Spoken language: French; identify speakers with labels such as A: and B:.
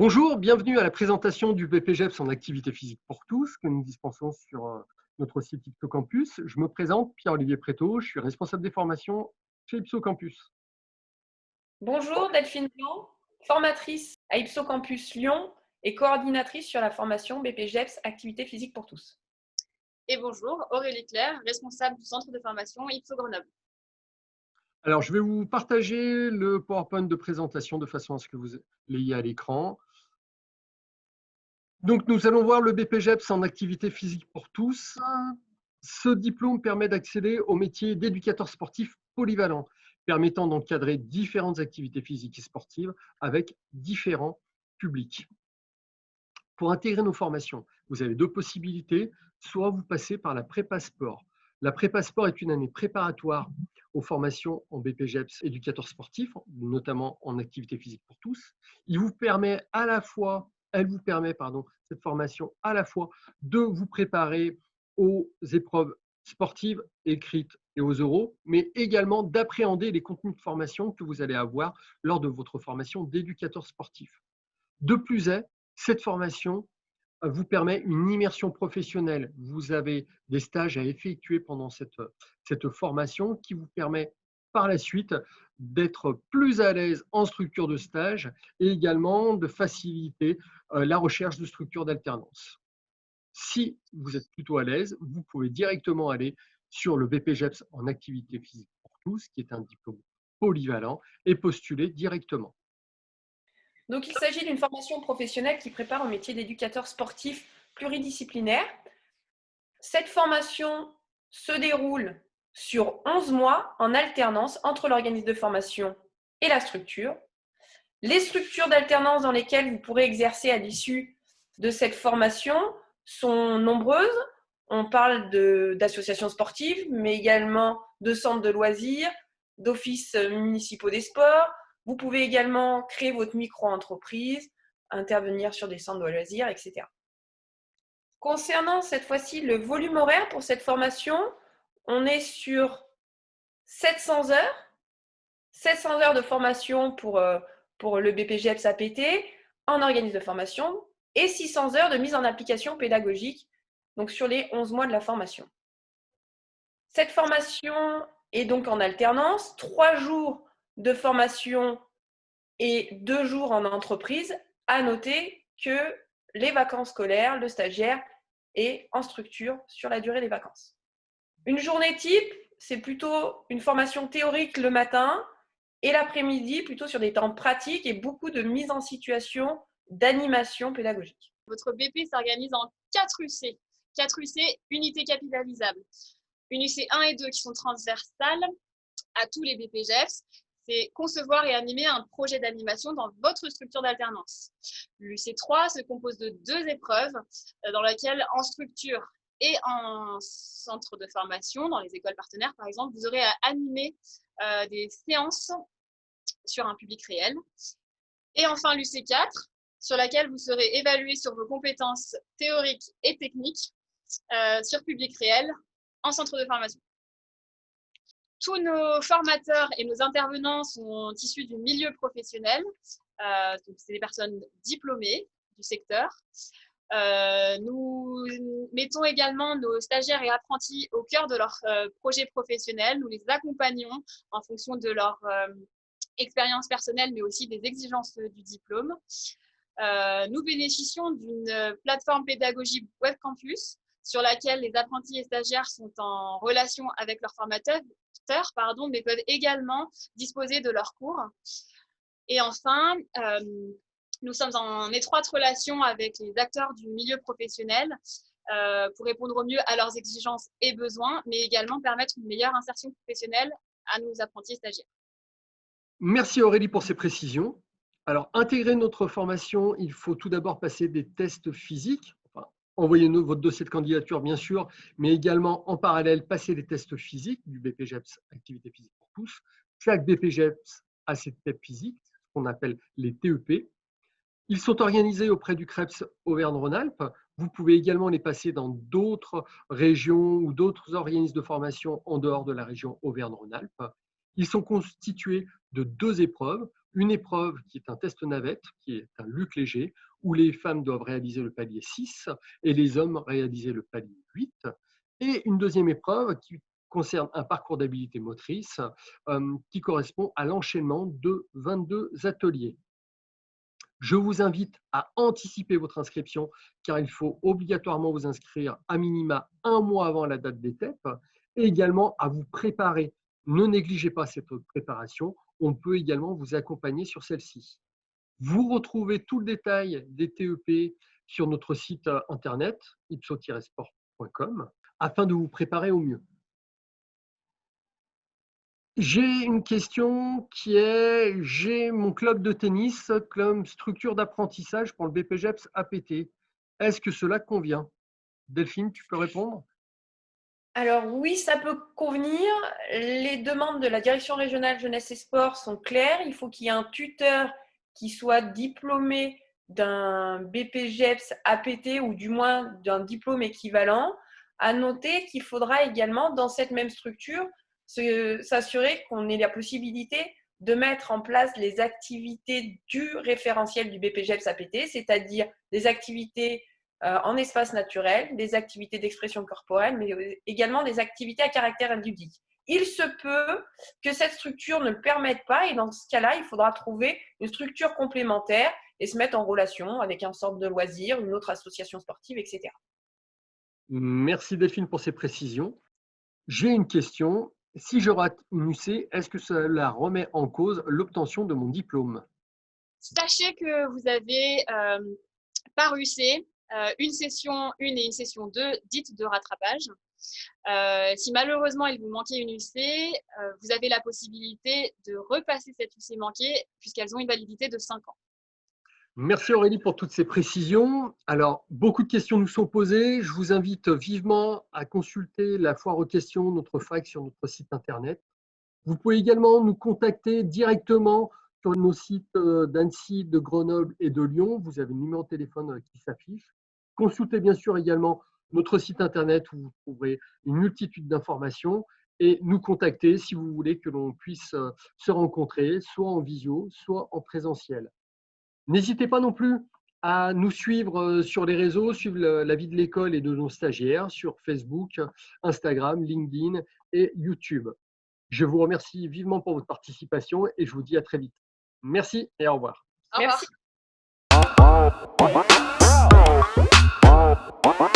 A: Bonjour, bienvenue à la présentation du BPGEPS en activité physique pour tous que nous dispensons sur notre site Ipsocampus. Je me présente, Pierre-Olivier Prétot, je suis responsable des formations chez Ipsocampus.
B: Bonjour Delphine Blanc, formatrice à Ipsocampus Lyon et coordinatrice sur la formation BPGEPS Activité physique pour tous.
C: Et bonjour, Aurélie Claire, responsable du centre de formation Ipso Grenoble.
A: Alors, je vais vous partager le PowerPoint de présentation de façon à ce que vous l'ayez à l'écran. Donc, nous allons voir le BPGEPS en activité physique pour tous. Ce diplôme permet d'accéder au métier d'éducateur sportif polyvalent, permettant d'encadrer différentes activités physiques et sportives avec différents publics. Pour intégrer nos formations, vous avez deux possibilités. Soit vous passez par la prépa sport. La prépa sport est une année préparatoire aux formations en BPGEPS éducateur sportif, notamment en activité physique pour tous. Elle vous permet, cette formation, à la fois de vous préparer aux épreuves sportives écrites et aux oraux, mais également d'appréhender les contenus de formation que vous allez avoir lors de votre formation d'éducateur sportif. De plus est, cette formation vous permet une immersion professionnelle. Vous avez des stages à effectuer pendant cette formation qui vous permet par la suite d'être plus à l'aise en structure de stage et également de faciliter la recherche de structures d'alternance. Si vous êtes plutôt à l'aise, vous pouvez directement aller sur le BPGEPS en activité physique pour tous, qui est un diplôme polyvalent, et postuler directement.
B: Donc, il s'agit d'une formation professionnelle qui prépare au métier d'éducateur sportif pluridisciplinaire. Cette formation se déroule sur 11 mois en alternance entre l'organisme de formation et la structure. Les structures d'alternance dans lesquelles vous pourrez exercer à l'issue de cette formation sont nombreuses. On parle d'associations sportives, mais également de centres de loisirs, d'offices municipaux des sports. Vous pouvez également créer votre micro-entreprise, intervenir sur des centres de loisirs, etc. Concernant cette fois-ci le volume horaire pour cette formation, on est sur 700 heures. 700 heures de formation pour le BPGEPS APT en organisme de formation et 600 heures de mise en application pédagogique, donc sur les 11 mois de la formation. Cette formation est donc en alternance, 3 jours de formation et 2 jours en entreprise. À noter que les vacances scolaires, le stagiaire est en structure sur la durée des vacances. Une journée type, c'est plutôt une formation théorique le matin et l'après-midi plutôt sur des temps pratiques et beaucoup de mise en situation d'animation pédagogique.
C: Votre BP s'organise en 4 UC. 4 UC, unités capitalisables. Une UC 1 et 2 qui sont transversales à tous les BPGEPS. C'est concevoir et animer un projet d'animation dans votre structure d'alternance. L'UC 3 se compose de 2 épreuves dans lesquelles, en structure et en centre de formation, dans les écoles partenaires par exemple, vous aurez à animer des séances sur un public réel. Et enfin l'UC 4, sur laquelle vous serez évalué sur vos compétences théoriques et techniques sur public réel en centre de formation. Tous nos formateurs et nos intervenants sont issus du milieu professionnel. Donc c'est des personnes diplômées du secteur. Nous mettons également nos stagiaires et apprentis au cœur de leur projet professionnel. Nous les accompagnons en fonction de leur expérience personnelle, mais aussi des exigences du diplôme. Nous bénéficions d'une plateforme pédagogique Web Campus sur laquelle les apprentis et stagiaires sont en relation avec leurs formateurs, mais peuvent également disposer de leurs cours. Et enfin, nous sommes en étroite relation avec les acteurs du milieu professionnel pour répondre au mieux à leurs exigences et besoins, mais également permettre une meilleure insertion professionnelle à nos apprentis et stagiaires.
A: Merci Aurélie pour ces précisions. Alors, intégrer notre formation, il faut tout d'abord passer des tests physiques. Enfin, envoyez-nous votre dossier de candidature, bien sûr, mais également en parallèle, passer des tests physiques du BPGEPS Activité physique pour tous. Chaque BPGEPS a ses tests physiques, ce qu'on appelle les TEP. Ils sont organisés auprès du CREPS Auvergne-Rhône-Alpes. Vous pouvez également les passer dans d'autres régions ou d'autres organismes de formation en dehors de la région Auvergne-Rhône-Alpes. Ils sont constitués de 2 épreuves. une épreuve qui est un test navette, qui est un luc léger, où les femmes doivent réaliser le palier 6 et les hommes réaliser le palier 8. Et une deuxième épreuve qui concerne un parcours d'habilité motrice qui correspond à l'enchaînement de 22 ateliers. Je vous invite à anticiper votre inscription car il faut obligatoirement vous inscrire à minima 1 mois avant la date des TEP et également à vous préparer. Ne négligez pas cette préparation. On peut également vous accompagner sur celle-ci. Vous retrouvez tout le détail des TEP sur notre site internet ipso-sport.com afin de vous préparer au mieux. J'ai une question qui est, j'ai mon club de tennis comme structure d'apprentissage pour le BPGEPS APT. Est-ce que cela convient? Delphine, tu peux répondre?
B: Alors oui, ça peut convenir. Les demandes de la direction régionale jeunesse et sport sont claires. Il faut qu'il y ait un tuteur qui soit diplômé d'un BPGEPS APT ou du moins d'un diplôme équivalent. À noter qu'il faudra également dans cette même structure s'assurer qu'on ait la possibilité de mettre en place les activités du référentiel du BPGEPS APT, c'est-à-dire des activités en espace naturel, des activités d'expression corporelle, mais également des activités à caractère ludique. Il se peut que cette structure ne le permette pas et dans ce cas-là, il faudra trouver une structure complémentaire et se mettre en relation avec un centre de loisirs, une autre association sportive, etc.
A: Merci Delphine pour ces précisions. J'ai une question. Si je rate une UC, est-ce que cela remet en cause l'obtention de mon diplôme?
C: Sachez que vous avez par UC une session 1 et une session 2 dites de rattrapage. Si malheureusement il vous manquait une UC, vous avez la possibilité de repasser cette UC manquée puisqu'elles ont une validité de 5 ans.
A: Merci Aurélie pour toutes ces précisions. Alors, beaucoup de questions nous sont posées. Je vous invite vivement à consulter la foire aux questions, notre fac sur notre site internet. Vous pouvez également nous contacter directement sur nos sites d'Annecy, de Grenoble et de Lyon. Vous avez le numéro de téléphone qui s'affiche. Consultez bien sûr également notre site internet où vous trouverez une multitude d'informations et nous contacter si vous voulez que l'on puisse se rencontrer, soit en visio, soit en présentiel. N'hésitez pas non plus à nous suivre sur les réseaux, suivre la vie de l'école et de nos stagiaires sur Facebook, Instagram, LinkedIn et YouTube. Je vous remercie vivement pour votre participation et je vous dis à très vite. Merci et au revoir.
C: Au revoir.
B: Merci.